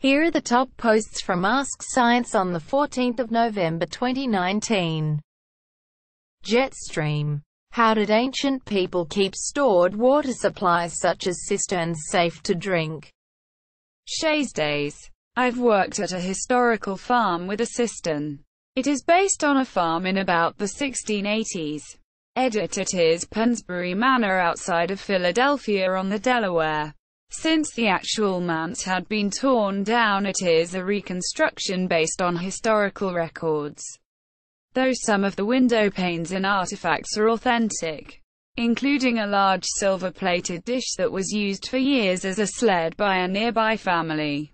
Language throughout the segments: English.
Here are the top posts from Ask Science on the 14th of November 2019. Jetstream. How did ancient people keep stored water supplies such as cisterns safe to drink? Shay's Days. I've worked at a historical farm with a cistern. It is based on a farm in about the 1680s. Edit. It is Pensbury Manor outside of Philadelphia on the Delaware. Since the actual manse had been torn down, it is a reconstruction based on historical records. Though some of the window panes and artifacts are authentic, including a large silver-plated dish that was used for years as a sled by a nearby family.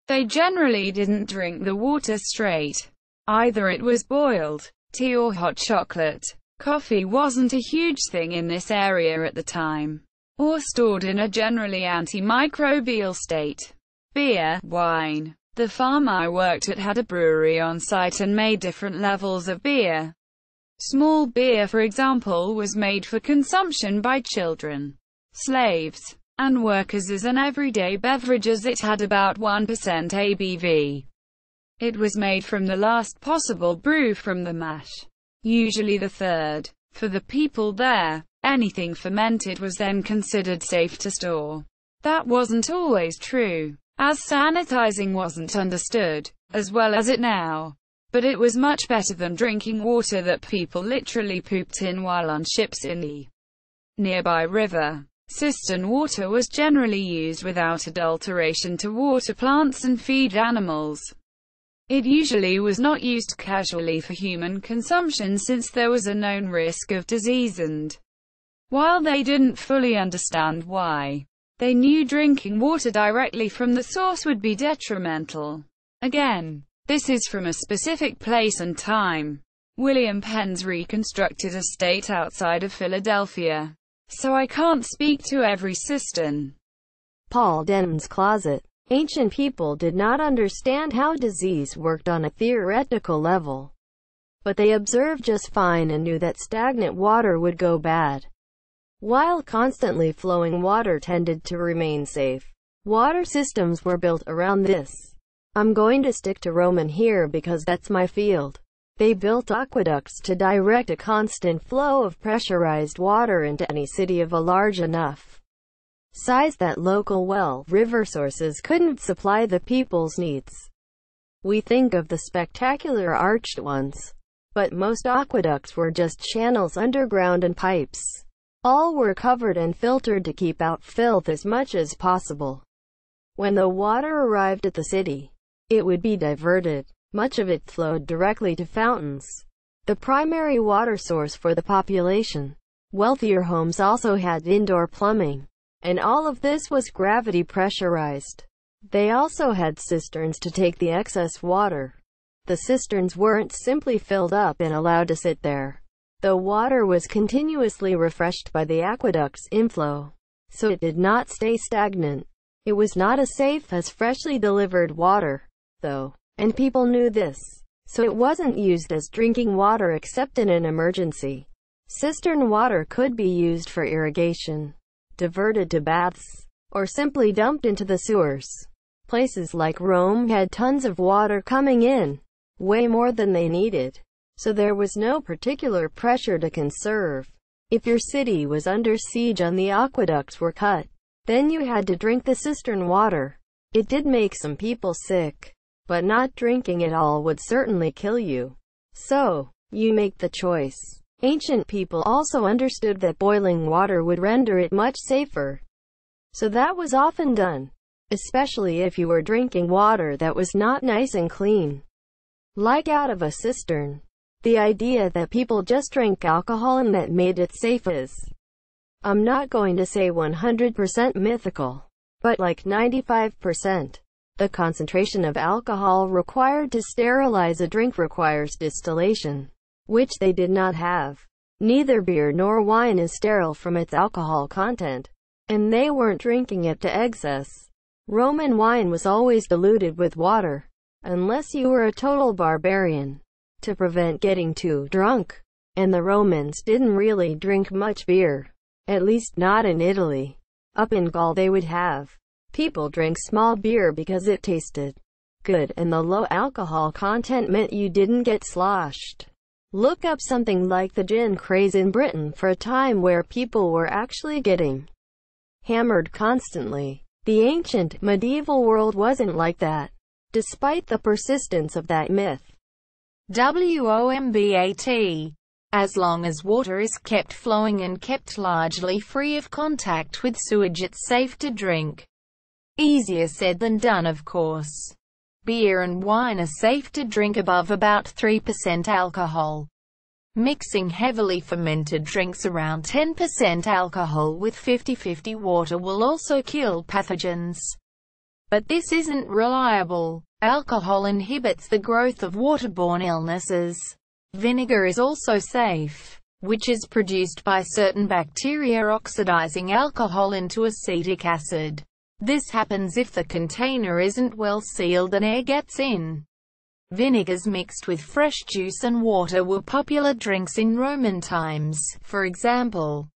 They generally didn't drink the water straight. Either it was boiled, tea or hot chocolate. Coffee wasn't a huge thing in this area at the time, or stored in a generally antimicrobial state. Beer, wine. The farm I worked at had a brewery on site and made different levels of beer. Small beer, for example, was made for consumption by children, slaves, and workers as an everyday beverage, as it had about 1% ABV. It was made from the last possible brew from the mash, usually the third. For the people there, anything fermented was then considered safe to store. That wasn't always true, as sanitizing wasn't understood as well as it now. But it was much better than drinking water that people literally pooped in while on ships in the nearby river. Cistern water was generally used without adulteration to water plants and feed animals. It usually was not used casually for human consumption, since there was a known risk of disease, and while they didn't fully understand why, they knew drinking water directly from the source would be detrimental. Again, this is from a specific place and time. William Penn's reconstructed a state outside of Philadelphia, so I can't speak to every cistern. Paul Denton's closet. Ancient people did not understand how disease worked on a theoretical level, but they observed just fine and knew that stagnant water would go bad, while constantly flowing water tended to remain safe. Water systems were built around this. I'm going to stick to Roman here because that's my field. They built aqueducts to direct a constant flow of pressurized water into any city of a large enough size that local river sources couldn't supply the people's needs. We think of the spectacular arched ones, but most aqueducts were just channels underground, and pipes. All were covered and filtered to keep out filth as much as possible. When the water arrived at the city, it would be diverted. Much of it flowed directly to fountains, the primary water source for the population. Wealthier homes also had indoor plumbing, and all of this was gravity pressurized. They also had cisterns to take the excess water. The cisterns weren't simply filled up and allowed to sit there. The water was continuously refreshed by the aqueduct's inflow, so it did not stay stagnant. It was not as safe as freshly delivered water, though, and people knew this, so it wasn't used as drinking water except in an emergency. Cistern water could be used for irrigation, diverted to baths, or simply dumped into the sewers. Places like Rome had tons of water coming in, way more than they needed, so there was no particular pressure to conserve. If your city was under siege and the aqueducts were cut, then you had to drink the cistern water. It did make some people sick, but not drinking it all would certainly kill you. So, you make the choice. Ancient people also understood that boiling water would render it much safer, so that was often done, especially if you were drinking water that was not nice and clean, like out of a cistern. The idea that people just drank alcohol and that made it safe is, I'm not going to say 100% mythical, but like 95%. The concentration of alcohol required to sterilize a drink requires distillation, which they did not have. Neither beer nor wine is sterile from its alcohol content, and they weren't drinking it to excess. Roman wine was always diluted with water, unless you were a total barbarian, to prevent getting too drunk. And the Romans didn't really drink much beer, at least not in Italy. Up in Gaul they would have People drank small beer because it tasted good, and the low alcohol content meant you didn't get sloshed. Look up something like the gin craze in Britain for a time where people were actually getting hammered constantly. The ancient, medieval world wasn't like that, despite the persistence of that myth. WOMBAT. As long as water is kept flowing and kept largely free of contact with sewage, it's safe to drink. Easier said than done, of course. Beer and wine are safe to drink above about 3% alcohol. Mixing heavily fermented drinks around 10% alcohol with 50-50 water will also kill pathogens. But this isn't reliable. Alcohol inhibits the growth of waterborne illnesses. Vinegar is also safe, which is produced by certain bacteria oxidizing alcohol into acetic acid. This happens if the container isn't well sealed and air gets in. Vinegars mixed with fresh juice and water were popular drinks in Roman times, for example.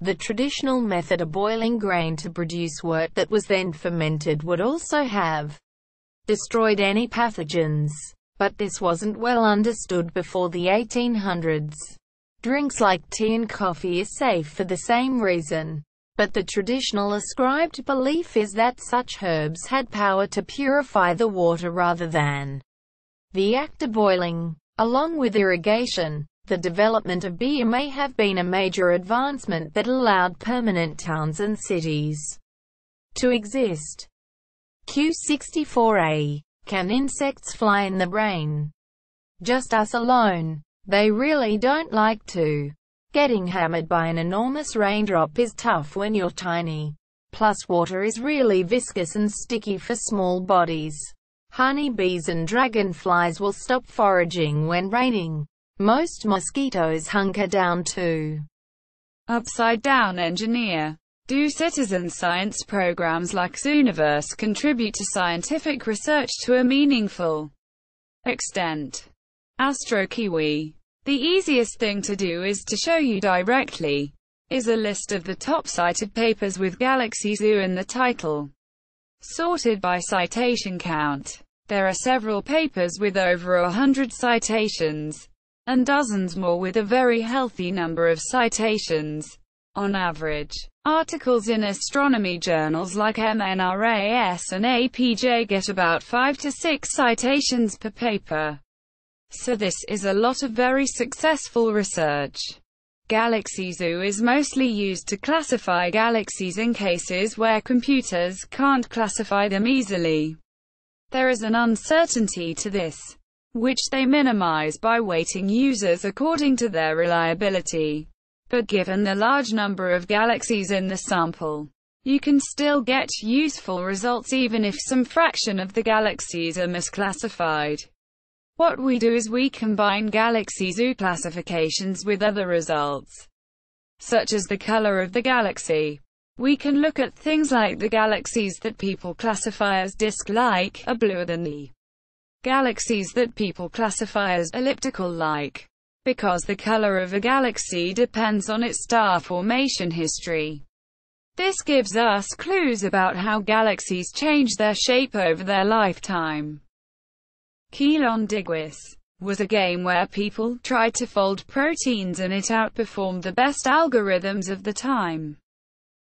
The traditional method of boiling grain to produce wort that was then fermented would also have destroyed any pathogens. But this wasn't well understood before the 1800s. Drinks like tea and coffee are safe for the same reason. But the traditional ascribed belief is that such herbs had power to purify the water rather than the act of boiling. Along with irrigation, the development of beer may have been a major advancement that allowed permanent towns and cities to exist. Q64A. Can insects fly in the brain? Just us alone. They really don't like to. Getting hammered by an enormous raindrop is tough when you're tiny. Plus water is really viscous and sticky for small bodies. Honeybees and dragonflies will stop foraging when raining. Most mosquitoes hunker down too. Upside down engineer. Do citizen science programs like Zooniverse contribute to scientific research to a meaningful extent? AstroKiwi. The easiest thing to do is to show you directly is a list of the top cited papers with Galaxy Zoo in the title. Sorted by citation count. There are several papers with over 100 citations, and dozens more with a very healthy number of citations. On average, articles in astronomy journals like MNRAS and APJ get about 5 to 6 citations per paper. So this is a lot of very successful research. Galaxy Zoo is mostly used to classify galaxies in cases where computers can't classify them easily. There is an uncertainty to this, which they minimize by weighting users according to their reliability. But given the large number of galaxies in the sample, you can still get useful results even if some fraction of the galaxies are misclassified. What we do is we combine Galaxy Zoo classifications with other results, such as the color of the galaxy. We can look at things like the galaxies that people classify as disk-like are bluer than the galaxies that people classify as elliptical-like, because the color of a galaxy depends on its star formation history. This gives us clues about how galaxies change their shape over their lifetime. Quelon Diguis was a game where people tried to fold proteins and it outperformed the best algorithms of the time.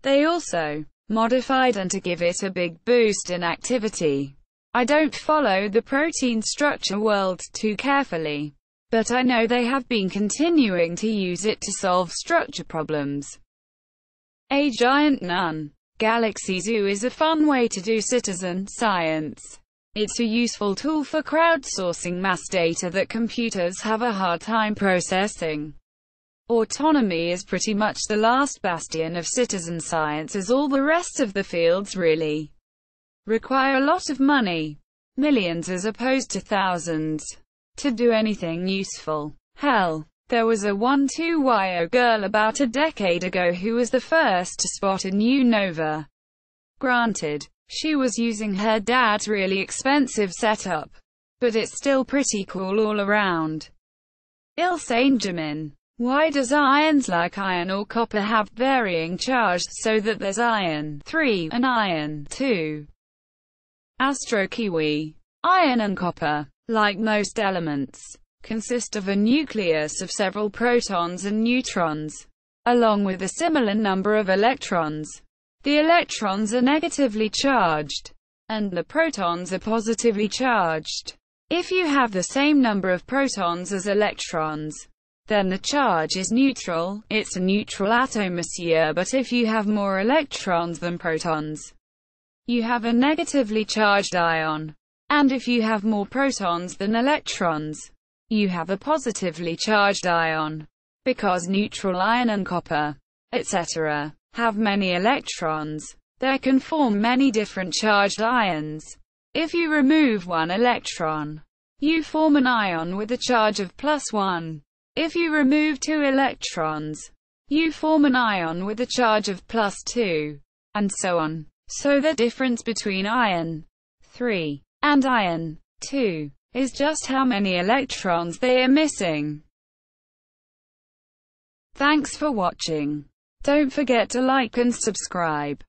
They also modified and to give it a big boost in activity. I don't follow the protein structure world too carefully, but I know they have been continuing to use it to solve structure problems. A giant nun. Galaxy Zoo is a fun way to do citizen science. It's a useful tool for crowdsourcing mass data that computers have a hard time processing. Autonomy is pretty much the last bastion of citizen science, as all the rest of the fields really require a lot of money, millions as opposed to thousands, to do anything useful. Hell, there was a 12-year-old girl about a decade ago who was the first to spot a new nova. Granted, she was using her dad's really expensive setup, but it's still pretty cool all around. Il Saint Germain. Why does ions like iron or copper have varying charge, so that there's iron 3 and iron 2? Kiwi. Iron and copper, like most elements, consist of a nucleus of several protons and neutrons, along with a similar number of electrons. The electrons are negatively charged, and the protons are positively charged. If you have the same number of protons as electrons, then the charge is neutral. It's a neutral atmosphere. But if you have more electrons than protons, you have a negatively charged ion. And if you have more protons than electrons, you have a positively charged ion. Because neutral iron and copper, etc., have many electrons, they can form many different charged ions. If you remove one electron, you form an ion with a charge of +1. If you remove 2 electrons, you form an ion with a charge of +2, and so on. So the difference between iron 3 and iron 2 is just how many electrons they are missing. Thanks for watching. Don't forget to like and subscribe.